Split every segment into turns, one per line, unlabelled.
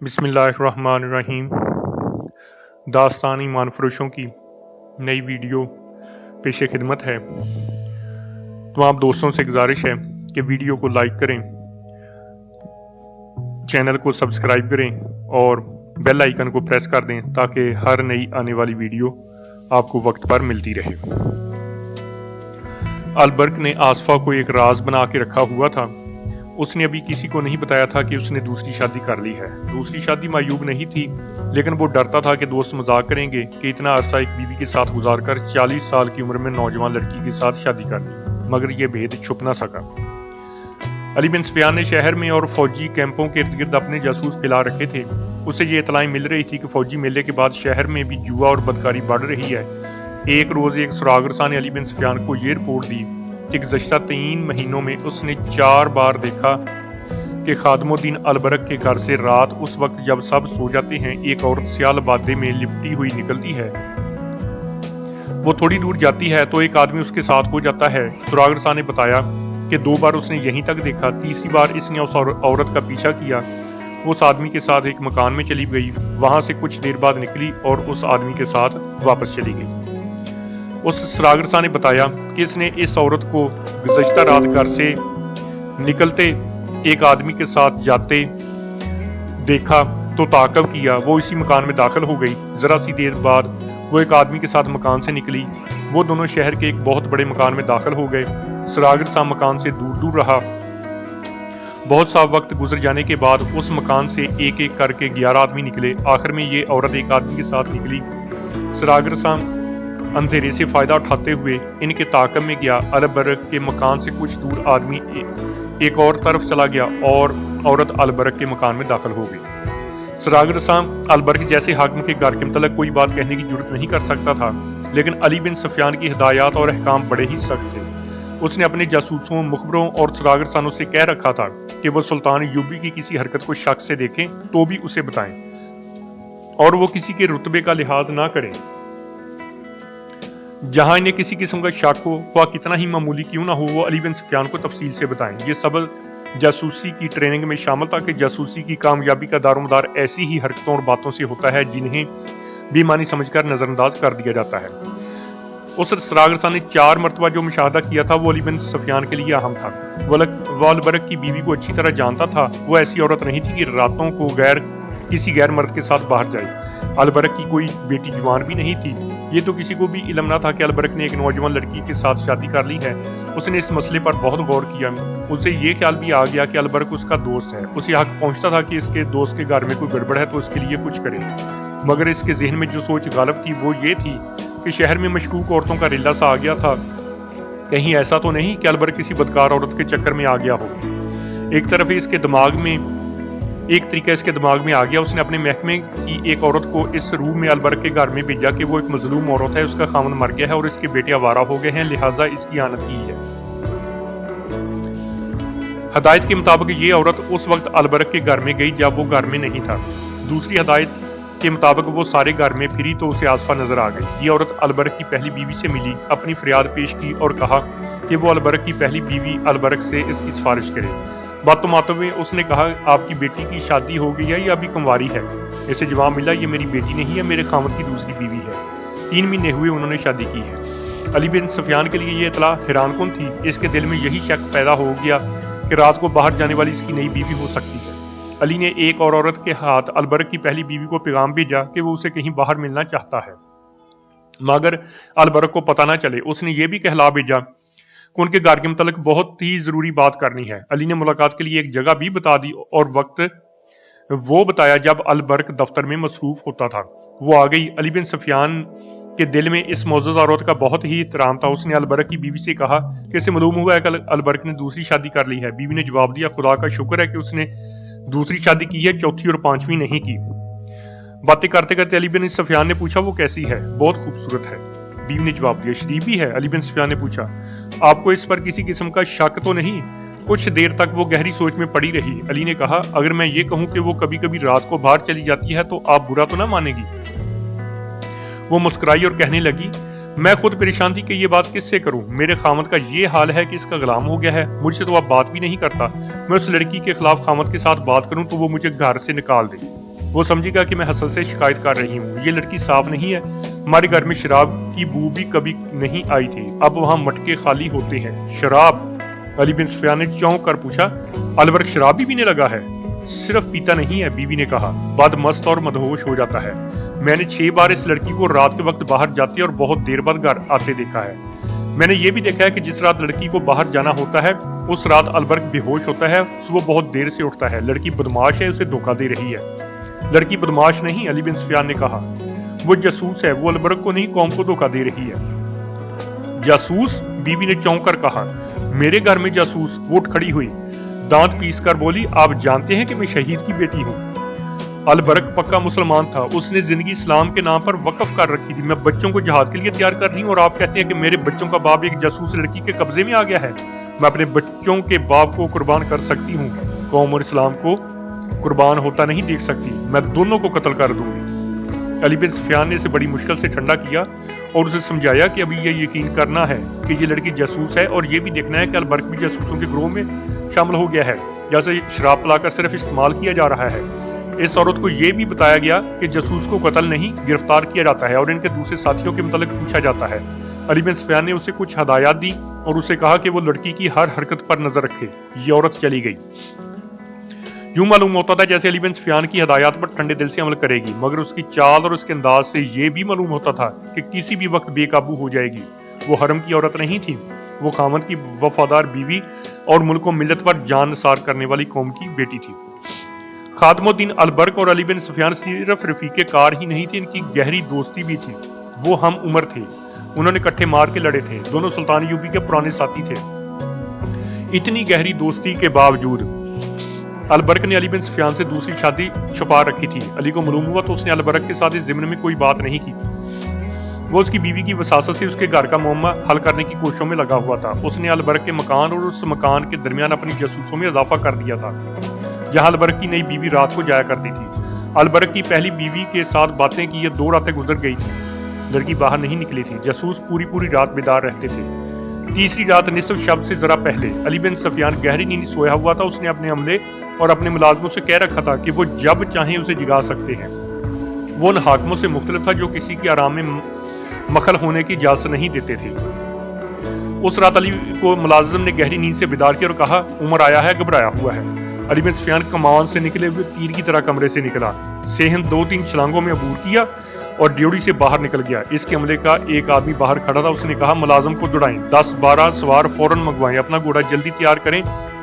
बिस्मिल्लाहिर्रहमानिर्रहीम। दास्तान ईमान फरोशों की नई वीडियो पेश खिदमत है। तमाम दोस्तों से गुजारिश है कि वीडियो को लाइक करें, चैनल को सब्सक्राइब करें और बेल आइकन को प्रेस कर दें ताकि हर नई आने वाली वीडियो आपको वक्त पर मिलती रहे। अलबर्क ने आसफा को एक राज बना के रखा हुआ था। उसने अभी किसी को नहीं बताया था कि उसने दूसरी शादी कर ली है। दूसरी शादी मायूब नहीं थी, लेकिन वो डरता था कि दोस्त मजाक करेंगे कि इतना अरसा एक बीवी के साथ गुजारकर 40 साल की उम्र में नौजवान लड़की के साथ शादी कर ली, मगर ये भेद छुप ना सका। अली बिन सुफियान ने शहर में और फौजी कैंपों के इर्द गिर्द अपने जासूस फैला रखे थे। उसे ये इतलाएं मिल रही थी कि फौजी मेले के बाद शहर में भी जुआ और बदकारी बढ़ रही है। एक रोज एक सुरागरसा ने अली बिन सुफियान को ये रिपोर्ट दी कि गुज़श्ता 3 महीनों में उसने 4 बार देखा कि खादमुद्दीन अलबरक के घर से रात उस वक्त जब सब सो जाते हैं एक औरत सियाल बादे में लिपटी हुई निकलती है। वो थोड़ी दूर जाती है तो एक आदमी उसके साथ हो जाता है। सुरागरसा ने बताया कि 2 बार उसने यहीं तक देखा। तीसरी बार इसने उस औरत का पीछा किया। वो उस आदमी के साथ एक मकान में चली गई, वहां से कुछ देर बाद निकली और उस आदमी के साथ वापस चली गई। उस सुरागरसा ने बताया कि इसने इस औरत को गुज़श्ता रात घर से निकलते एक आदमी के साथ जाते देखा तो ताक़ब किया। वो इसी मकान में दाखिल हो गई। जरा सी देर बाद वो एक आदमी के साथ मकान से निकली। वो दोनों शहर के एक बहुत बड़े मकान में दाखिल हो गए। सुरागरसा मकान से दूर दूर रहा। बहुत सा वक्त गुजर जाने के बाद उस मकान से एक एक करके 11 आदमी निकले। आखिर में ये औरत एक आदमी के साथ निकली। सुरागरसा अंधेरे से फायदा उठाते हुए इनके ताक़ब में गया। अलबरक के मकान से कुछ दूर आदमी एक और तरफ चला गया और औरत अलबरक के मकान में दाखिल हो गई। सुरागरसा अलबरक जैसे हाकिम के घर के मतलब कोई बात कहने की जरूरत नहीं कर सकता था, लेकिन अली बिन सुफियान की हिदायत और अहकाम बड़े ही सख्त थे। उसने अपने जासूसों, मुखबरों और सुरागरसानों से कह रखा था कि वो सुल्तान यूबी की किसी हरकत को शक से देखें तो भी उसे बताएं और वो किसी के रुतबे का लिहाज ना करें। जहां इन्हें किसी किस्म का शक हो, ख्वाह कितना ही मामूली क्यों ना हो, वो अली बिन सुफियान को तफसील से बताएं। ये सबक जासूसी की ट्रेनिंग में शामिल था कि जासूसी की कामयाबी का दारोमदार ऐसी ही हरकतों और बातों से होता है जिन्हें बेमानी समझकर नजरअंदाज कर दिया जाता है। उस सुरागरसा ने 4 मरतबा जो मुशाहदा किया था वो अली बिन सुफियान के लिए अहम था। वो अलबरक की बीवी को अच्छी तरह जानता था। वो ऐसी औरत नहीं थी कि रातों को किसी गैर मर्द के साथ बाहर जाए। अलबरक की कोई बेटी जवान भी नहीं थी। ये तो किसी को भी इल्म ना था कि अलबरक ने एक नौजवान लड़की के साथ शादी कर ली है। उसने इस मसले पर बहुत गौर किया। उसे ये ख्याल भी आ गया कि अलबरक उसका दोस्त है। उसे हक पहुंचता था कि इसके दोस्त के घर में कोई गड़बड़ है तो उसके लिए कुछ करे, मगर इसके जहन में जो सोच गालिब थी वो ये थी कि शहर में मशकूक औरतों का रिल्ला सा आ गया था। कहीं ऐसा तो नहीं कि अलबरक किसी बदकार औरत के चक्कर में आ गया हो। एक तरीका इसके दिमाग में आ गया। उसने अपने महकमे की एक औरत को इस रूह में अलबरक के घर में भेजा कि वो एक मजलूम औरत है, उसका खामन मर गया है और इसके बेटे आवारा हो गए हैं, लिहाजा इसकी आनत की है। हदायत के मुताबिक ये औरत उस वक्त अलबरक के घर में गई जब वो घर में नहीं था। दूसरी हदायत के मुताबिक वो सारे घर में फिरी तो उसे आसफा नजर आ गई। ये औरत अलबरक की पहली बीवी से मिली, अपनी फरियाद पेश की और कहा कि वो अलबरक की पहली बीवी अलबरक से इसकी सिफारिश करे। बातों में उसने कहा, आपकी बेटी की शादी हो गई है या अभी कुंवारी है? इसे जवाब मिला, ये मेरी बेटी नहीं है, मेरे खामद की दूसरी बीवी है। 3 महीने हुए उन्होंने शादी की है। अली बिन सुफियान के लिए ये इतला हैरानकुन थी। इसके दिल में यही शक पैदा हो गया कि रात को बाहर जाने वाली इसकी नई बीवी हो सकती है। अली ने एक और औरत के हाथ अलबरक की पहली बीवी को पैगाम भेजा कि वो उसे कहीं बाहर मिलना चाहता है, मगर अलबरक को पता ना चले। उसने ये भी कहला भेजा कि उनके घर के मुतालिक बहुत ही जरूरी बात करनी है। अली ने मुलाकात के लिए एक जगह भी बता दी और वक्त वो बताया जब अलबरक दफ्तर में मसरूफ होता था। वो आ गई। अली बिन सुफियान के दिल में इस मौजूद औरत का बहुत ही इहतराम था। उसने अलबरक की बीवी से कहा कि इसे मालूम हुआ है कि अलबरक ने दूसरी शादी कर ली है। बीवी ने जवाब दिया, खुदा का शुक्र है कि उसने दूसरी शादी की है, चौथी और 5वीं नहीं की। बातें करते करते अली बिन सुफियान ने पूछा, वो कैसी है? बहुत खूबसूरत है, बीवी ने जवाब दिया। शरीफ भी है? अली बिन सुफियान ने पूछा। आपको इस पर किसी किस्म का शक तो नहीं? कुछ देर तक वो गहरी सोच में पड़ी रही। अली ने कहा, अगर मैं ये कहूं कि वो कभी कभी रात को बाहर चली जाती है तो आप बुरा तो ना मानेगी? वो मुस्कुराई और कहने लगी, मैं खुद परेशान थी कि ये बात किससे करूं। मेरे खामद का ये हाल है कि इसका गुलाम हो गया है, मुझसे तो अब बात भी नहीं करता। मैं उस लड़की के खिलाफ खामद के साथ बात करूं तो वो मुझे घर से निकाल दे। وہ سمجھے گا کہ میں حسن سے شکایت کر رہی ہوں، یہ لڑکی صاف نہیں ہے، ہمارے گھر میں شراب کی بو بھی کبھی نہیں آئی تھی، اب وہاں مٹکے خالی ہوتے ہیں۔ شراب؟ علی بن سفیان نے چونک کر پوچھا، البرک شراب بھی پینے لگا ہے؟ صرف پیتا نہیں ہے، بیوی نے کہا، بد مست اور مدہوش ہو جاتا ہے۔ میں نے 6 بار اس لڑکی کو رات کے وقت باہر جاتے اور بہت دیر بعد گھر آتے دیکھا ہے۔ میں نے یہ بھی دیکھا ہے کہ جس رات لڑکی کو باہر جانا ہوتا ہے اس رات البرک بے ہوش ہوتا ہے، صبح بہت دیر سے اٹھتا ہے۔ لڑکی بدماش ہے، اسے دھوکہ دے رہی ہے۔ لڑکی بدماش نہیں، علی بن سفیان نے کہا، وہ جاسوس ہے، وہ البرک کو نہیں قوم کو دھوکہ دے رہی ہے۔ جاسوس؟ بیوی نے چونک کر کہا، میرے گھر میں جاسوس؟ وہ اٹھ کھڑی ہوئی، دانت پیس کر بولی، آپ جانتے ہیں کہ میں شہید کی بیٹی ہوں۔ البرک پکا مسلمان تھا، اس نے زندگی اسلام کے نام پر وقف کر رکھی تھی۔ میں بچوں کو جہاد کے لیے تیار کر رہی ہوں اور آپ کہتے ہیں کہ میرے بچوں کا باپ ایک جاسوس لڑکی کے قبضے میں آ گیا ہے۔ میں اپنے بچوں کے باپ کو قربان کر سکتی ہوں، قوم اور اسلام کو قربان ہوتا نہیں دیکھ سکتی، میں دونوں کو قتل کر دوں گی۔ علی بن سفیان نے اسے بڑی مشکل سے ٹھنڈا کیا اور اسے سمجھایا کہ ابھی یہ یقین کرنا ہے کہ یہ لڑکی جاسوس ہے اور یہ بھی دیکھنا ہے کہ البرک بھی جاسوسوں کے گروہ میں شامل ہو گیا ہے، جیسے شراب پلا کر صرف استعمال کیا جا رہا ہے۔ اس عورت کو یہ بھی بتایا گیا کہ جاسوس کو قتل نہیں گرفتار کیا جاتا ہے اور ان کے دوسرے ساتھیوں کے متعلق پوچھا جاتا ہے۔ علی بن سفیان نے اسے کچھ ہدایات دی اور اسے کہا کہ وہ لڑکی کی ہر حرکت پر نظر رکھے۔ یہ عورت چلی گئی۔ یوں معلوم ہوتا تھا جیسے علی بن سفیان کی ہدایات پر ٹھنڈے دل سے عمل کرے گی، مگر اس کی چال اور اس کے انداز سے یہ بھی معلوم ہوتا تھا کہ کسی بھی وقت بے قابو ہو جائے گی۔ وہ حرم کی عورت نہیں تھی، وہ خاوند کی وفادار بیوی اور ملک و ملت پر جان نثار کرنے والی قوم کی بیٹی تھی۔ خادم الدین البرک اور علی بن سفیان صرف رفیق کار ہی نہیں تھے، ان کی گہری دوستی بھی تھی۔ وہ ہم عمر تھے، انہوں نے کٹھے مار کے لڑے تھے، دونوں سلطان یوبی کے پرانے ساتھی تھے۔ اتنی گہری دوستی کے باوجود البرک نے علی بن سفیان سے دوسری شادی چھپا رکھی تھی۔ علی کو معلوم ہوا تو اس نے البرک کے ساتھ اس ضمن میں کوئی بات نہیں کی۔ وہ اس کی بیوی کی وساست سے اس کے گھر کا معاملہ حل کرنے کی کوششوں میں لگا ہوا تھا۔ اس نے البرک کے مکان اور اس مکان کے درمیان اپنی جاسوسوں میں اضافہ کر دیا تھا، جہاں البرک کی نئی بیوی رات کو جایا کرتی تھی۔ البرک کی پہلی بیوی کے ساتھ باتیں کی، یہ 2 راتیں گزر گئی تھی، لڑکی باہر نہیں نکلی تھی۔ جاسوس پوری رات بیدار رہتے تھے۔ تیسری رات نصف شب سے ذرا پہلے علی بن سفیان گہری نیند سویا ہوا تھا۔ اس نے اپنے عملے اور اپنے ملازموں سے کہہ رکھا تھا کہ وہ جب چاہیں اسے جگا سکتے ہیں۔ وہ ان حاکموں سے مختلف تھا جو کسی کے آرام میں مخل ہونے کی اجازت نہیں دیتے تھے۔ اس رات علی کو ملازم نے گہری نیند سے بیدار کیا اور کہا، عمر آیا ہے، گھبرایا ہوا ہے۔ علی بن سفیان کمان سے نکلے ہوئے تیر کی طرح کمرے سے نکلا، صحن 2-3 چھلانگوں میں عبور کیا اور ڈیوڑی سے باہر نکل گیا۔ اس کے عملے کا ایک آدمی باہر کھڑا تھا، اس نے کہا، ملازم کو دوڑائیں، 10-12 سوار فوراً منگوائیں، اپنا گھوڑا جلدی تیار کریں،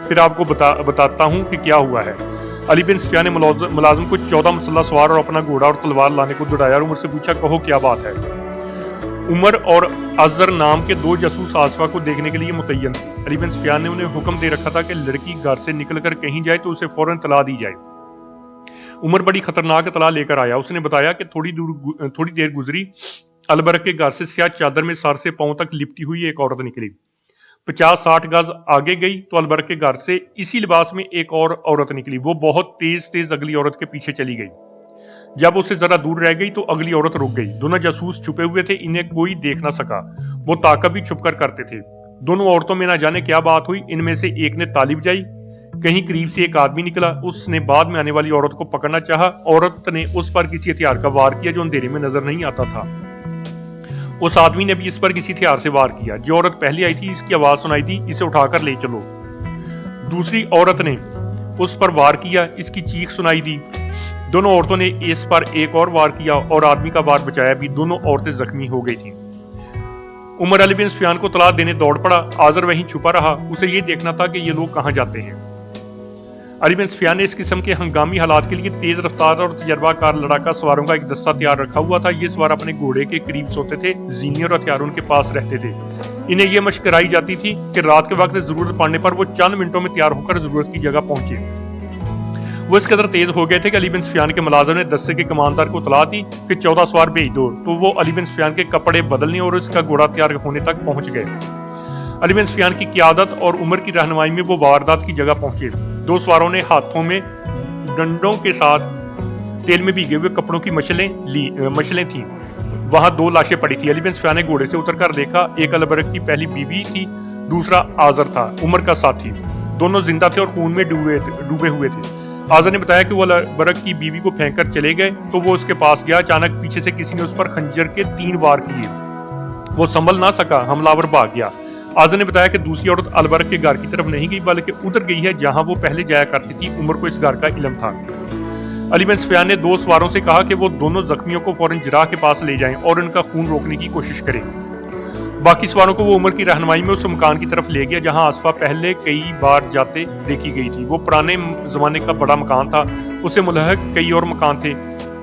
پھر آپ کو بتاتا ہوں کہ کیا ہوا ہے۔ علی بن سفیان نے ملازم کو 14 مسلح سوار اور اپنا گھوڑا اور تلوار لانے کو دوڑایا اور عمر سے پوچھا، کہو کیا بات ہے۔ عمر اور ازر نام کے 2 جاسوس آصفہ کو دیکھنے کے لیے متعین تھے۔ علی بن سفیان نے انہیں حکم دے رکھا تھا کہ لڑکی گھر سے نکل کر کہیں جائے تو اسے فوراً اطلاع دی جائے۔ عمر بڑی خطرناک اطلاع لے کر آیا۔ اس نے بتایا کہ تھوڑی دیر گزری، البرک کے گھر سے سیاہ چادر میں سر سے پاؤں تک لپٹی ہوئی ایک عورت نکلی۔ 50-60 گز آگے گئی تو البرک کے گھر سے اسی لباس میں ایک اور عورت نکلی۔ وہ بہت تیز اگلی عورت کے پیچھے چلی گئی۔ جب اسے ذرا دور رہ گئی تو اگلی عورت رک گئی۔ دونوں جاسوس چھپے ہوئے تھے، انہیں کوئی دیکھ نہ سکا، وہ تعاقب بھی چھپ کر کرتے تھے۔ دونوں عورتوں میں نہ جانے کیا بات ہوئی، ان میں سے ایک نے تالی بجائی، کہیں قریب سے ایک آدمی نکلا، اس نے بعد میں آنے والی عورت کو پکڑنا چاہا، عورت نے اس پر کسی ہتھیار کا وار کیا جو اندھیرے میں نظر نہیں آتا تھا۔ اس آدمی نے بھی اس پر کسی ہتھیار سے وار کیا۔ جو عورت پہلے آئی تھی اس کی آواز سنائی دی، اسے اٹھا کر لے چلو۔ دوسری عورت نے اس پر وار کیا، اس کی چیخ سنائی دی۔ دونوں عورتوں نے اس پر ایک اور وار کیا اور آدمی کا وار بچایا بھی، دونوں عورتیں زخمی ہو گئی تھیں۔ عمر علی بن سفیان کو اطلاع دینے دوڑ پڑا، آزر وہیں چھپا رہا، اسے یہ دیکھنا تھا کہ یہ لوگ کہاں جاتے ہیں۔ علی بن سفیان نے اس قسم کے ہنگامی حالات کے لیے تیز رفتار اور تجربہ کار لڑاکا سواروں کا ایک دستہ تیار رکھا ہوا تھا۔ یہ سوار اپنے گھوڑے کے قریب سوتے تھے، زینے اور ہتھیار ان کے پاس رہتے تھے۔ انہیں یہ مشق کرائی جاتی تھی کہ رات کے وقت ضرورت پڑنے پر وہ چند منٹوں میں تیار ہو کر ضرورت کی جگہ پہنچے۔ وہ اس قدر تیز ہو گئے تھے کہ علی بن سفیان کے ملازم نے دستے کے کماندار کو اطلاع دی کہ 14 سوار بھیج دو، تو وہ علی بن سفیان کے کپڑے بدلنے اور اس کا گھوڑا تیار ہونے تک پہنچ گئے۔ علی بن سفیان کی قیادت اور عمر کی رہنمائی میں وہ واردات کی جگہ پہنچے۔ 2 سواروں نے ہاتھوں میں ڈنڈوں کے ساتھ تیل میں بھیگے ہوئے کپڑوں کی مشلیں تھیں۔ وہاں 2 لاشیں پڑی تھی۔ علی بن سفیان نے گھوڑے سے اتر کر دیکھا، ایک البرک کی پہلی بیوی تھی، دوسرا آزر تھا، عمر کا ساتھی۔ دونوں زندہ تھے اور خون میں ڈوبے ہوئے تھے۔ आज़र ने बताया कि वो अलबरक की बीवी को फेंक कर चले गए तो वो उसके पास गया। अचानक पीछे से किसी ने उस पर खंजर के 3 वार किए। वो संभल ना सका, हमलावर भाग गया। आज़र ने बताया कि दूसरी औरत अलबरक के घर की तरफ नहीं गई बल्कि उधर गई है जहां वो पहले जाया करती थी। उमर को इस घर का इल्म था। अली बिन सुफियान ने 2 सवारों से कहा कि वो दोनों जख्मियों को फौरन जराह के पास ले जाएं और उनका खून रोकने की कोशिश करें। बाकी सवारों को वो उमर की रहनुमाई में उस मकान की तरफ ले गया जहां आसफा पहले कई बार जाते देखी गई थी। वो पुराने जमाने का बड़ा मकान था, उससे मुल्हक कई और मकान थे।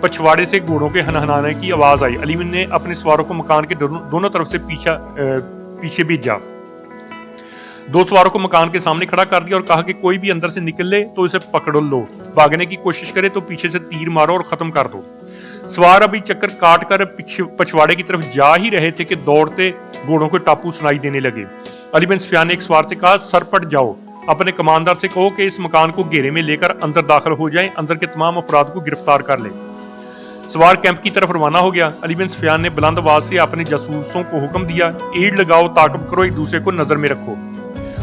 पछवाड़े से घोड़ों के हनहनाने की आवाज आई। अली ने अपने सवारों को मकान के दोनों तरफ से पीछे भेजा। 2 सवारों को मकान के सामने खड़ा कर दिया और कहा कि कोई भी अंदर से निकले तो इसे पकड़ लो, भागने की कोशिश करे तो पीछे से तीर मारो और खत्म कर दो। सवार अभी चक्कर काट कर पछवाड़े की तरफ जा ही रहे थे कि दौड़ते घोड़ों के टापू सुनाई देने लगे। अली बिन सुफियान ने एक सवार से कहा, सर पट जाओ, अपने कमांडर से कहो कि इस मकान को घेरे में लेकर अंदर दाखिल हो जाएं, अंदर के तमाम अफराद को गिरफ्तार कर ले। सवार कैंप की तरफ रवाना हो गया। अली बिन सुफियान ने बुलंद आवाज से अपने जासूसों को हुक्म दिया, ईड़ लगाओ, ताकब करो, एक दूसरे को नजर में रखो।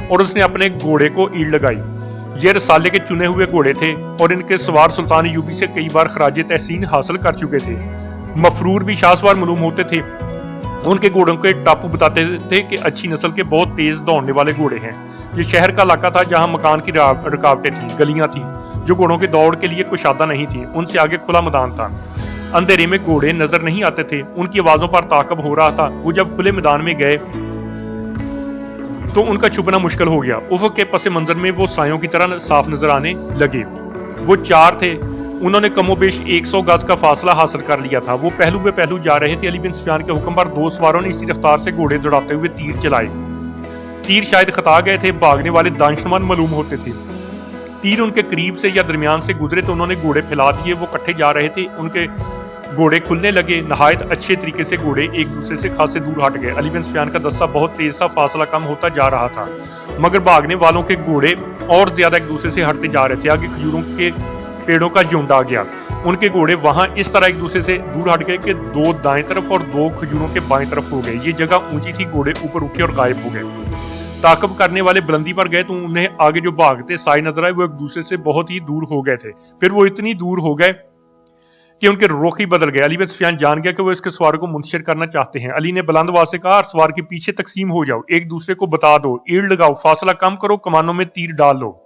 और उसने अपने घोड़े को ईड़ लगाई। ये रसाले के चुने हुए घोड़े थे और इनके सवार सुल्तान यूबी से कई बार खराजे तहसीन हासिल कर चुके थे। मफरूर भी शाहसवार मालूम होते थे। उनके घोड़ों के टापू बताते थे कि अच्छी नस्ल के बहुत तेज दौड़ने वाले घोड़े हैं। ये शहर का इलाका था जहां मकान की रुकावटें थी, गलियां थी जो घोड़ों के दौड़ के लिए कुशादा नहीं थी। उनसे आगे खुला मैदान था। अंधेरे में घोड़े नजर नहीं आते थे, उनकी आवाजों पर ताकब हो रहा था। वो जब खुले मैदान में गए तो उनका छुपना मुश्किल हो गया। उफक के पस मंजर में वो सायों की तरह साफ नजर आने लगे। वो 4 थे। उन्होंने कमोबेश 100 गज का फासला हासिल कर लिया था। वो पहलू बे पहलू जा रहे थे। अली बिन सुफियान के हुक्म पर 2 सवारों ने इसी रफ्तार से घोड़े दौड़ाते हुए तीर चलाए। तीर शायद खता गए थे, भागने वाले दानिशमंद मालूम होते थे। तीर उनके करीब से या दरमियान से गुजरे तो उन्होंने घोड़े फैला दिए। वो कट्ठे जा रहे थे, उनके घोड़े खुलने लगे। नहायत अच्छे तरीके से घोड़े एक दूसरे से खासे दूर हट गए। अली बिन सुफियान का दस्ता बहुत तेज सा, फासला कम होता जा रहा था, मगर भागने वालों के घोड़े और ज्यादा एक दूसरे से हटते जा रहे थे। आगे खजूरों के पेड़ों का झुंड आ गया। उनके घोड़े वहां इस तरह एक दूसरे से दूर हट गए कि 2 दाएं तरफ और 2 खजूरों के बाएं तरफ हो गए। ये जगह ऊंची थी, घोड़े ऊपर उठे और गायब हो गए। ताकब करने वाले बुलंदी पर गए तो उन्हें आगे जो भागते साए नजर आए वो एक दूसरे से बहुत ही दूर हो गए थे। फिर वो इतनी दूर हो गए कि उनके रुख ही बदल गए। अली बिन सुफियान जान गया कि वो इसके सवार को मुंतशिर करना चाहते हैं। अली ने बुलंद आवाज से कहा, सवार के पीछे तकसीम हो जाओ, एक दूसरे को बता दो, ईड़ लगाओ, फासला कम करो, कमानों में तीर डाल लो।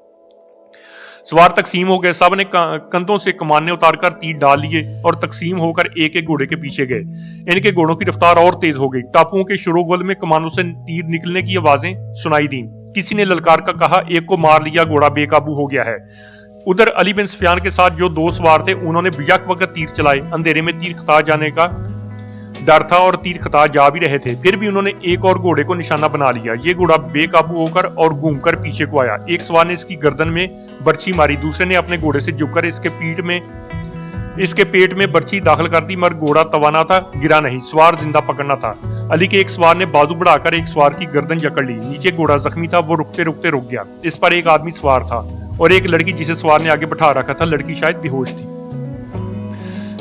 सवार तकसीम हो गए। सब ने कंधों से कमाने उतारकर तीर डाल लिए और तकसीम होकर एक एक घोड़े के पीछे गए। इनके घोड़ों की रफ्तार और तेज हो गई। टापुओं के शोरगुल में कमानों से तीर निकलने की आवाजें सुनाई दी। किसी ने ललकार का कहा, एक को मार लिया, घोड़ा बेकाबू हो गया है। उधर अली बिन सुफियान के साथ जो 2 सवार थे उन्होंने बेशक वक्त तीर चलाए। अंधेरे में तीर खता जाने का डर था और तीर खता जा भी रहे थे। फिर भी उन्होंने एक और घोड़े को निशाना बना लिया। ये घोड़ा बेकाबू होकर और घूमकर पीछे को आया। एक सवार ने इसकी गर्दन में बर्छी मारी, दूसरे ने अपने घोड़े से झुककर इसके पेट में बर्छी दाखिल कर दी, मगर घोड़ा तवाना था, गिरा नहीं। सवार जिंदा पकड़ना था। अली के एक सवार ने बाजू बढ़ाकर एक सवार की गर्दन जकड़ ली। नीचे घोड़ा जख्मी था, वो रुकते रुकते रुक गया। इस पर एक आदमी सवार था और एक लड़की जिसे सवार ने आगे बैठा रखा था। लड़की शायद बेहोश थी।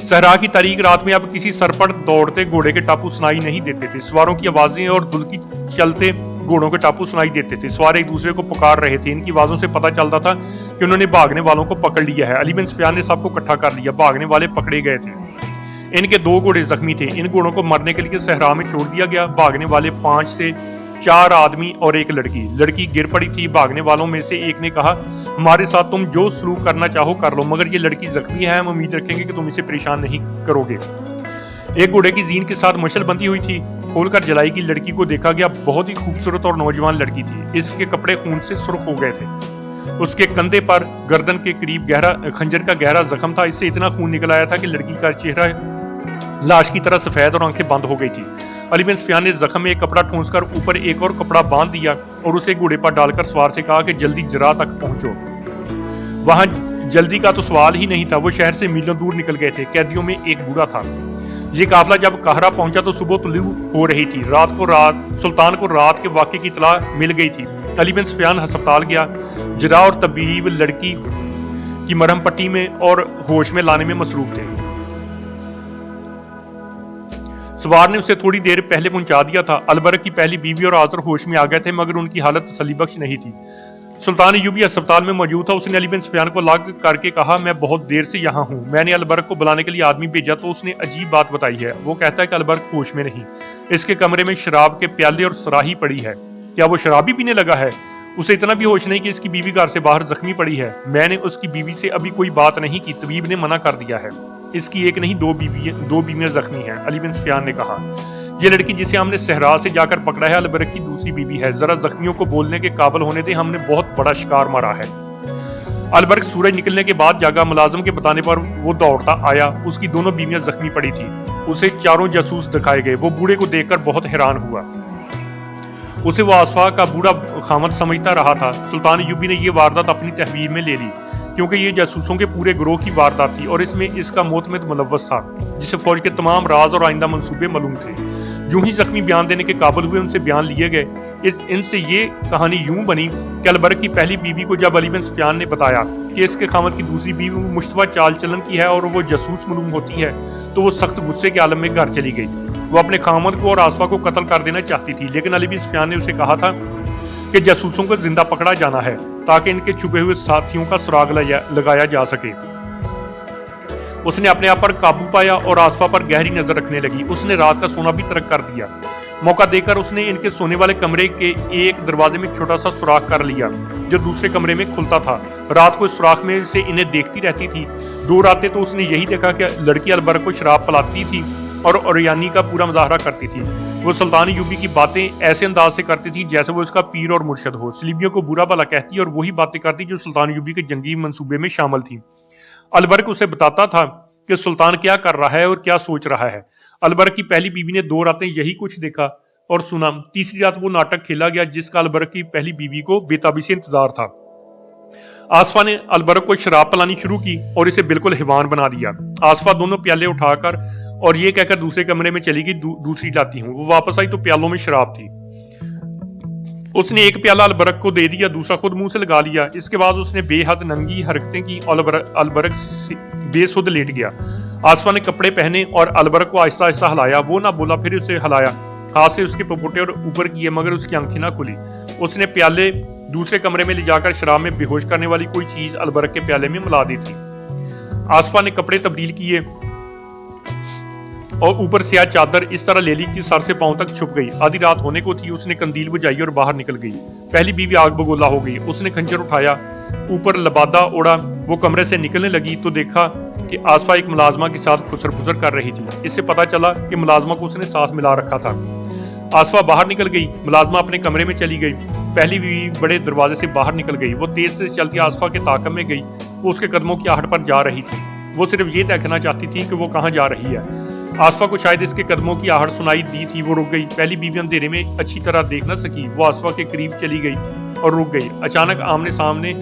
सहरा की तारीक रात में अब किसी सरपट दौड़ते घोड़े के टापू सुनाई नहीं देते थे। सवारों की आवाजें और दुलकी चलते घोड़ों के टापू सुनाई देते थे। सवार एक दूसरे को पुकार रहे थे। इनकी आवाजों से पता चलता था कि उन्होंने भागने वालों को पकड़ लिया है। अली बिन सुफियान ने सबको इकट्ठा कर लिया। भागने वाले पकड़े गए थे। इनके 2 घोड़े जख्मी थे। इन घोड़ों को मरने के लिए सहरा में छोड़ दिया गया। भागने वाले 5 से 4 आदमी और एक लड़की। लड़की गिर पड़ी थी। भागने वालों में से एक ने कहा, हमारे साथ तुम जो सलूक करना चाहो कर लो, मगर ये लड़की जख्मी है, हम उम्मीद रखेंगे कि तुम इसे परेशान नहीं करोगे। एक घोड़े की जीन के साथ मशल बंधी हुई थी। खोलकर जलाई की लड़की को देखा गया। बहुत ही खूबसूरत और नौजवान लड़की थी। इसके कपड़े खून से सुर्ख हो गए थे। उसके कंधे पर गर्दन के करीब खंजर का गहरा जख्म था। इससे इतना खून निकल आया था कि लड़की का चेहरा लाश की तरह सफेद और आंखें बंद हो गई थी। अली बिन सुफियान ने जख्म में एक कपड़ा ठूंसकर ऊपर एक और कपड़ा बांध दिया और उसे घोड़े पर डालकर सवार से कहा कि जल्दी जरा तक पहुंचो। वहां जल्दी का तो सवाल ही नहीं था। वो शहर से मीलों दूर निकल गए थे। कैदियों में एक बूढ़ा था। ये काफिला जब कहरा पहुंचा तो सुबह तुलू हो रही थी। सुल्तान को रात के वाक़े की इत्तला मिल गई थी। अली बिन सुफियान अस्पताल गया। जरा और तबीब लड़की की मरहम पट्टी में और होश में लाने में मसरूफ थे। सवार ने उसे थोड़ी देर पहले पहुंचा दिया था। अलबरक की पहली बीवी और आज़र होश में आ गए थे, मगर उनकी हालत तसल्लीबख्श नहीं थी। सुल्तान अय्यूबी अस्पताल में मौजूद था। उसने अली बिन सुफियान को लॉक करके कहा, मैं बहुत देर से यहाँ हूँ, मैंने अलबरक को बुलाने के लिए आदमी भेजा तो उसने अजीब बात बताई है। वो कहता है कि अलबरक होश में नहीं, इसके कमरे में शराब के प्याले और सराही पड़ी है। क्या वो शराब भी पीने लगा है? उसे इतना भी होश नहीं कि इसकी बीवी घर से बाहर जख्मी पड़ी है। मैंने उसकी बीवी से अभी कोई बात नहीं की, तबीब ने मना कर दिया है। इसकी एक नहीं दो बीवियां जख्मी हैं। अली बिन सुफियान ने कहा, ये लड़की जिसे हमने सहरा से जाकर पकड़ा है अलबरक की दूसरी बीवी है। जरा जख्मियों को बोलने के काबिल होने दे, हमने बहुत बड़ा शिकार मारा है। अलबरक सूरज निकलने के बाद जागा। मुलाजिम के बताने पर वो दौड़ता आया। उसकी दोनों बीवियां जख्मी पड़ी थी। उसे चारों जासूस दिखाए गए। वो बूढ़े को देखकर बहुत हैरान हुआ। उसे वो आसफा का बूढ़ा खामद समझता रहा था। सुल्तान अय्यूबी ने यह वारदात अपनी तहवीर में ले ली, क्योंकि ये जासूसों के पूरे गिरोह की वारदात थी और इसमें इसका मोतमिद मुलव्वस था, जिसे फौज के तमाम राज और आइंदा मंसूबे मालूम थे। यूं ही जख्मी बयान देने के काबिल हुए, उनसे बयान लिए गए। इनसे ये कहानी यूं बनी कि अलबरक की पहली बीवी को जब अली बिन सुफियान ने बताया कि इसके खामद की दूसरी बीवी मुश्तबा चाल चलन की है और वो जासूस मालूम होती है, तो वो सख्त गुस्से के आलम में घर चली गई। वो अपने खामद को और आसफा को कत्ल कर देना चाहती थी, लेकिन अली बिन सुफियान ने उसे कहा था कि जासूसों को जिंदा पकड़ा जाना है ताकि इनके छुपे हुए साथियों का सुराग लगाया जा सके। उसने अपने आप पर काबू पाया और आसफा पर गहरी नजर रखने लगी। उसने रात का सोना भी तर्क कर दिया। मौका देकर उसने इनके सोने वाले कमरे के एक दरवाजे में छोटा सा सुराख कर लिया जो दूसरे कमरे में खुलता था। रात को इस सुराख में से इन्हें देखती रहती थी। 2 रातें तो उसने यही देखा कि लड़की अलबरक को शराब पिलाती थी और ओरियानी का पूरा मुजाहरा करती थी। वो सुल्तान अय्यूबी की बातें ऐसे अंदाज से करती थी जैसे वो इसका पीर और मुर्शद हो। सलीबियों को बुरा भला कहती और वही बातें करती जो सुल्तान अय्यूबी के जंगी मंसूबे में शामिल थी। अलबरक उसे बताता था कि सुल्तान क्या कर रहा है और क्या सोच रहा है। अलबरक की पहली बीवी ने 2 रातें यही कुछ देखा और सुना। तीसरी रात वो नाटक खेला गया जिसका अलबरक की पहली बीवी को बेताबी से इंतजार था। आसफा ने अलबरक को शराब पिलानी शुरू की और इसे बिल्कुल हैवान बना दिया। आसफा दोनों प्याले उठाकर और ये कहकर दूसरे कमरे में चली गई, दूसरी लाती हूँ। वो वापस आई तो प्यालों में शराब थी। उसने एक प्याला अलबरक को दे दिया, दूसरा खुद मुंह से लगा लिया। इसके बाद उसने बेहद नंगी हरकतें की और अलबरक बेसुध लेट गया। आसफा ने कपड़े पहने और अलबरक को आहिस्ता आहिस्ता हिलाया। वो ना बोला, फिर उसे हिलाया, हाथ से उसके पपोटे और ऊपर किए, मगर उसकी आंखें ना खुली। उसने प्याले दूसरे कमरे में ले जाकर शराब में बेहोश करने वाली कोई चीज अलबरक के प्याले में मिला दी थी। आसफा ने कपड़े तब्दील किए और ऊपर से चादर इस तरह ले ली कि सर से पांव तक छुप गई। आधी रात होने को थी। उसने कंदील बुझाई और बाहर निकल गई। पहली बीवी आग बगोला हो गई। उसने खंजर उठाया, ऊपर लबादा ओढ़ा। वो कमरे से निकलने लगी तो देखा कि आसफा एक मुलाजमा के साथ खुसर फुसर कर रही थी। इससे पता चला कि मुलाजमा को उसने साथ मिला रखा था। आसफा बाहर निकल गई। मुलाजमा अपने कमरे में चली गई। पहली बीवी बड़े दरवाजे से बाहर निकल गई। वो तेज से चलती आसफा के ताकब में गई। वो उसके कदमों की आहट पर जा रही थी। वो सिर्फ ये देखना चाहती थी कि वो कहाँ जा रही है। आसफा को शायद इसके कदमों की आहट सुनाई दी थी। वो रुक गई। पहली बीवी अंधेरे में अच्छी तरह देख न सकी। वो आसफा के करीब चली गई और रुक गई। अचानक आमने सामने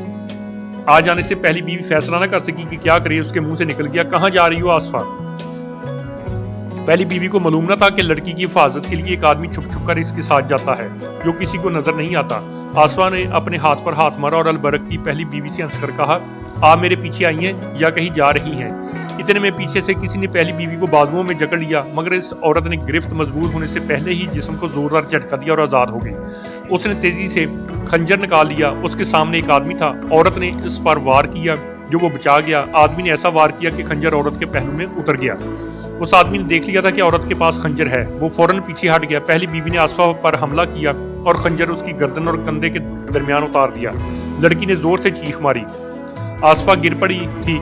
आ जाने से पहली बीवी फैसला न कर सकी कि क्या करे। उसके मुंह से निकल गया, कहाँ जा रही हो आसफा? पहली बीवी को मालूम न था कि लड़की की हिफाजत के लिए एक आदमी छुप छुप कर इसके साथ जाता है जो किसी को नजर नहीं आता। आसफा ने अपने हाथ पर हाथ मारा और अलबरक की पहली बीवी से हंसकर कहा, आप मेरे पीछे आई हैं या कहीं जा रही हैं? इतने में पीछे से किसी ने पहली बीवी को बाजुओं में जकड़ लिया, मगर इस औरत ने गिरफ्त मजबूत होने से पहले ही जिस्म को जोरदार झटका दिया और आजाद हो गई। उसने तेजी से खंजर निकाल लिया। उसके सामने एक आदमी था। औरत ने इस पर वार किया जो वो बचा गया। आदमी ने ऐसा वार किया कि खंजर औरत के पहलू में उतर गया। उस आदमी ने देख लिया था कि औरत के पास खंजर है। वो फौरन पीछे हट गया। पहली बीवी ने आसफा पर हमला किया और खंजर उसकी गर्दन और कंधे के दरमियान उतार दिया। लड़की ने जोर से चीख मारी। आसफा गिर पड़ी थी।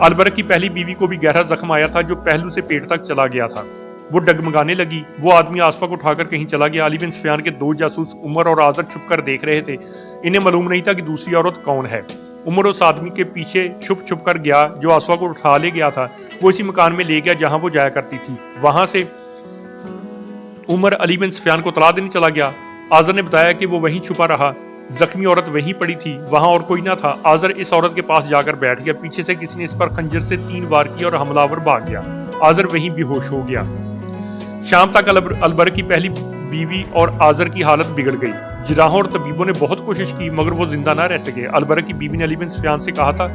अलबरक की पहली बीवी को भी गहरा जख्म आया था जो पहलू से पेट तक चला गया था। वो डगमगाने लगी। वो आदमी आसफा को उठाकर कहीं चला गया। अली बिन सुफियान के 2 जासूस उमर और आजर छुपकर देख रहे थे। इन्हें मालूम नहीं था कि दूसरी औरत कौन है। उमर उस आदमी के पीछे छुप छुप कर गया जो आसफा को उठा ले गया था। वो इसी मकान में ले गया जहां वो जाया करती थी। वहां से उमर अली बिन सुफियान को तला देने चला गया। आजर ने बताया कि वो वहीं छुपा रहा। जख्मी औरत वहीं पड़ी थी, वहां और कोई ना था। आजर इस औरत के पास जाकर बैठ गया। पीछे से किसी ने इस पर खंजर से 3 वार किया और हमलावर भाग गया। आजर वहीं बेहोश हो गया। शाम तक अलबरक की पहली बीवी और आजर की हालत बिगड़ गई। जिराहों और तबीबों ने बहुत कोशिश की मगर वो जिंदा ना रह सके। अलबरक की बीवी ने अली बिन सुफियान से कहा था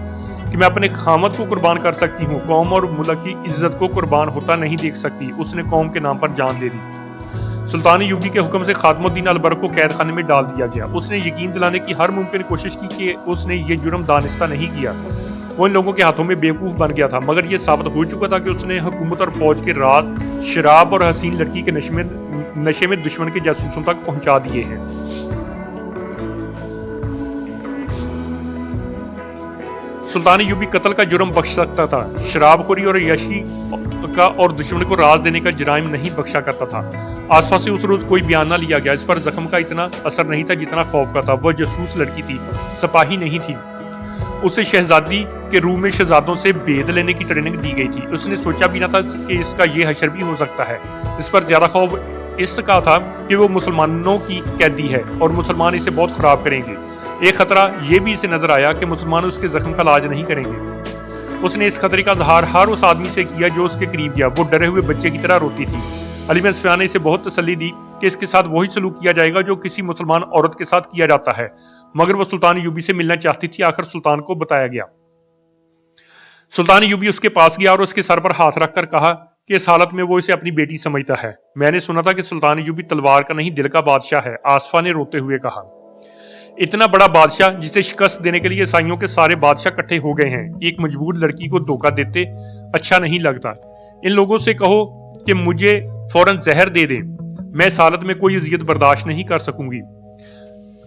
कि मैं अपने खामद को कुर्बान कर सकती हूँ, कौम और मुल्क की इज्जत को कुर्बान होता नहीं देख सकती। उसने कौम के नाम पर जान दे दी। सुल्तान यूबी के हुक्म से खातमुद्दीन अलबरक को कैद खाने में डाल दिया गया। उसने यकीन दिलाने की हर मुमकिन कोशिश की कि उसने ये जुर्म दानिस्ता नहीं किया, वो इन लोगों के हाथों में बेवकूफ बन गया था। मगर ये साबित हो चुका था कि उसने हुकूमत और फौज के राज शराब और हसीन लड़की के नशे में दुश्मन के जासूसों तक पहुंचा दिए हैं। सुल्तान यूबी कत्ल का जुर्म बख्श सकता था, शराबखोरी और यशी का और दुश्मन को राज देने का जराइम नहीं बख्शा करता था। आसफा से उस रोज कोई बयान न लिया गया। इस पर जख्म का इतना असर नहीं था जितना खौफ का था। वह जासूस लड़की थी, सिपाही नहीं थी। उसे शहजादी के रूम में शहजादों से भेद लेने की ट्रेनिंग दी गई थी। उसने सोचा भी न था कि इसका ये हशर भी हो सकता है। इस पर ज्यादा खौफ इसका था कि वो मुसलमानों की कैदी है और मुसलमान इसे बहुत खराब करेंगे। एक खतरा ये भी इसे नजर आया कि मुसलमान उसके जख्म का इलाज नहीं करेंगे। उसने इस खतरे का इजहार हर उस आदमी से किया जो उसके करीब गया। वो डरे हुए बच्चे की तरह रोती थी। अली बिन सुफियान ने इसे बहुत तसल्ली दी कि इसके साथ वही सलूक किया जाएगा जो किसी मुसलमान औरत के साथ किया जाता है। मगर वो सुल्तान यूबी से मिलना चाहती थी। आखिर सुल्तान को बताया गया। सुल्तान यूबी उसके पास गया और उसके सर पर हाथ रखकर कहा कि इस हालत में वो इसे अपनी बेटी समझता है। मैंने सुना था कि सुल्तान यूबी तलवार का नहीं दिल का बादशाह है। आसफा ने रोते हुए कहा, इतना बड़ा बादशाह जिसे शिकस्त देने के लिए ईसाइयों के सारे बादशाह इकट्ठे हो गए हैं। एक मजबूर लड़की को धोखा देते अच्छा नहीं लगता। इन लोगों से कहो कि मुझे फौरन जहर दे दें। मैं इस हालत में कोई अजियत बर्दाश्त नहीं कर सकूंगी।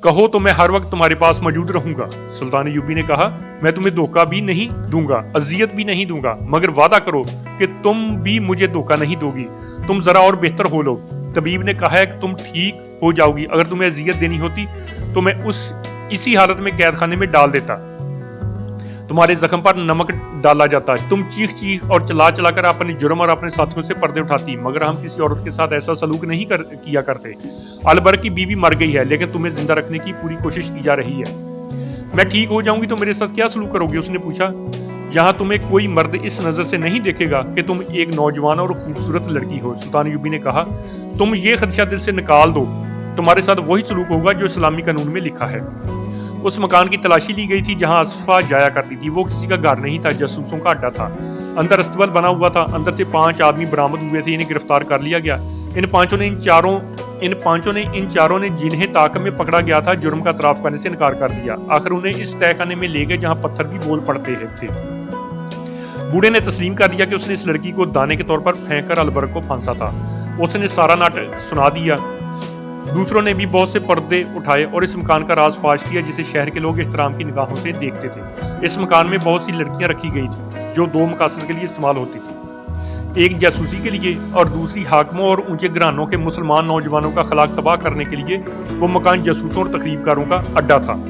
कहो तो मैं हर वक्त तुम्हारे पास मौजूद रहूंगा। सुल्तान यूबी ने कहा, मैं तुम्हें धोखा भी नहीं दूंगा, अजियत भी नहीं दूंगा, मगर वादा करो कि तुम भी मुझे धोखा नहीं दोगी। तुम जरा और बेहतर हो लो। तबीब ने कहा है कि तुम ठीक हो जाओगी। अगर तुम्हें अजियत देनी होती तो मैं इसी हालत में कैद खाने में डाल देता। तुम्हारे जख्म पर नमक डाला जाता। तुम चीख चीख और चला चला कर अपने जुर्म और अपने साथियों से पर्दे उठाती। मगर हम किसी औरत के साथ ऐसा सलूक नहीं किया करते। अलबर की बीवी मर गई है, लेकिन तुम्हें जिंदा रखने की पूरी कोशिश की जा रही है। मैं ठीक हो जाऊंगी तो मेरे साथ क्या सलूक करोगे? उसने पूछा। यहाँ तुम्हें कोई मर्द इस नजर से नहीं देखेगा कि तुम एक नौजवान और खूबसूरत लड़की हो। सुल्तान यूबी ने कहा, तुम ये खदशा दिल से निकाल दो। तुम्हारे साथ वही सलूक होगा जो इस्लामी कानून में लिखा है। उस मकान की तलाशी ली गई थी जहां आसफा जाया करती थी। वो किसी का घर नहीं था, जासूसों का अड्डा था। अंदर अस्तबल बना हुआ था। अंदर से 5 आदमी बरामद हुए थे। इन्हें गिरफ्तार कर लिया गया। इन पांचों ने इन चारों ने जिन्हें ताकत में पकड़ा गया था जुर्म का इतराफ करने से इनकार कर दिया। आखिर उन्हें इस तहखाने में ले गए जहां पत्थर भी बोल पड़ते थे। बूढ़े ने तस्लीम कर दिया कि उसने इस लड़की को दाने के तौर पर फेंक कर अलबरक को फांसा था। उसने सारा नाटक सुना दिया। दूसरों ने भी बहुत से पर्दे उठाए और इस मकान का राज फाश किया जिसे शहर के लोग एहतराम की निगाहों से देखते थे। इस मकान में बहुत सी लड़कियां रखी गई थी जो 2 मकासद के लिए इस्तेमाल होती थी। एक जासूसी के लिए और दूसरी हाकिमों और ऊंचे घरानों के मुसलमान नौजवानों का खलाक तबाह करने के लिए। वो मकान जासूसों और तकरीबकारों का अड्डा था।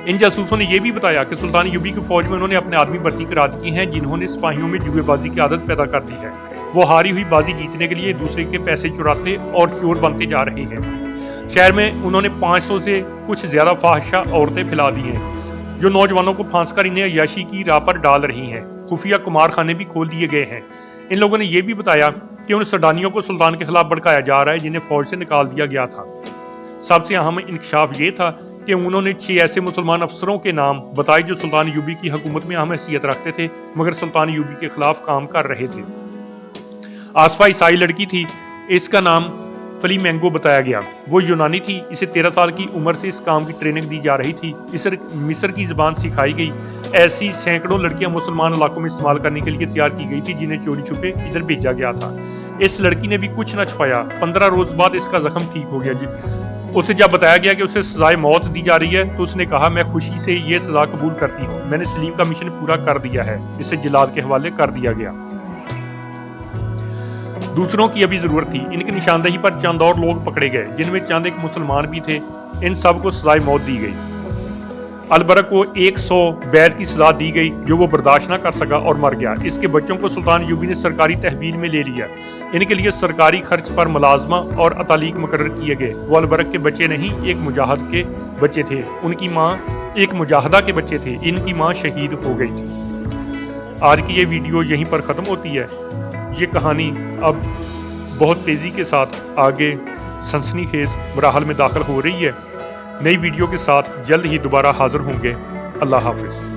इन जासूसों ने यह भी बताया कि सुल्तान यूबी की फौज में उन्होंने अपने आदमी भर्ती करा दिए हैं जिन्होंने सिपाहियों में जुएबाजी की आदत पैदा कर दी है। वो हारी हुई बाजी जीतने के लिए दूसरे के पैसे चुराते और चोर बनते जा रहे हैं। शहर में उन्होंने 500 से कुछ ज्यादा फाहिशा औरतें फैला दी हैं जो नौजवानों को फांस कर इन्हें अय्याशी की राह पर डाल रही हैं। खुफिया कुमार खाने भी खोल दिए गए हैं। इन लोगों ने यह भी बताया कि उन सडानियों को सुल्तान के खिलाफ भड़काया जा रहा है जिन्हें फौज से निकाल दिया गया था। सबसे अहम इंकशाफ ये था कि उन्होंने 6 ऐसे मुसलमान अफसरों के नाम बताए जो सुल्तान यूबी की हुकूमत में अहम हैसियत रखते थे मगर सुल्तान यूबी के खिलाफ काम कर रहे थे। आसफा ईसाई लड़की थी। इसका नाम फ्लीमेंगो बताया गया। वो यूनानी थी। इसे 13 साल की उम्र से इस काम की ट्रेनिंग दी जा रही थी। इसे मिस्र की जुबान सिखाई गई। ऐसी सैकड़ों लड़कियां मुसलमान इलाकों में इस्तेमाल करने के लिए तैयार की गई थी जिन्हें चोरी छुपे इधर भेजा गया था। इस लड़की ने भी कुछ न छुपाया। 15 रोज बाद इसका जख्म ठीक हो गया। उसे जब बताया गया कि उसे सजाए मौत दी जा रही है तो उसने कहा, मैं खुशी से ये सजा कबूल करती हूँ। मैंने सलीम का मिशन पूरा कर दिया है। इसे जिलाद के हवाले कर दिया गया। दूसरों की अभी जरूरत थी। इनकी निशानदेही पर चंद और लोग पकड़े गए जिनमें चंद एक मुसलमान भी थे। इन सब को सजाए मौत दी गई। अलबरक को 100 बैद की सजा दी गई जो वो बर्दाश्त न कर सका और मर गया। इसके बच्चों को सुल्तान यूबी ने सरकारी तहवील में ले लिया। इनके लिए सरकारी खर्च पर मुलाजमा और अतालीक मुकर्रर किए गए। वो अलबरक के बच्चे नहीं, एक मुजाहिद के बच्चे थे। उनकी माँ एक मुजाहिदा के बच्चे थे। इनकी माँ शहीद हो गई थी। आज की ये वीडियो यहीं पर ख़त्म होती है। ये कहानी अब बहुत तेज़ी के साथ आगे सनसनीखेज मराहल में दाखिल हो रही है। नई वीडियो के साथ जल्द ही दोबारा हाजिर होंगे। अल्लाह हाफिज।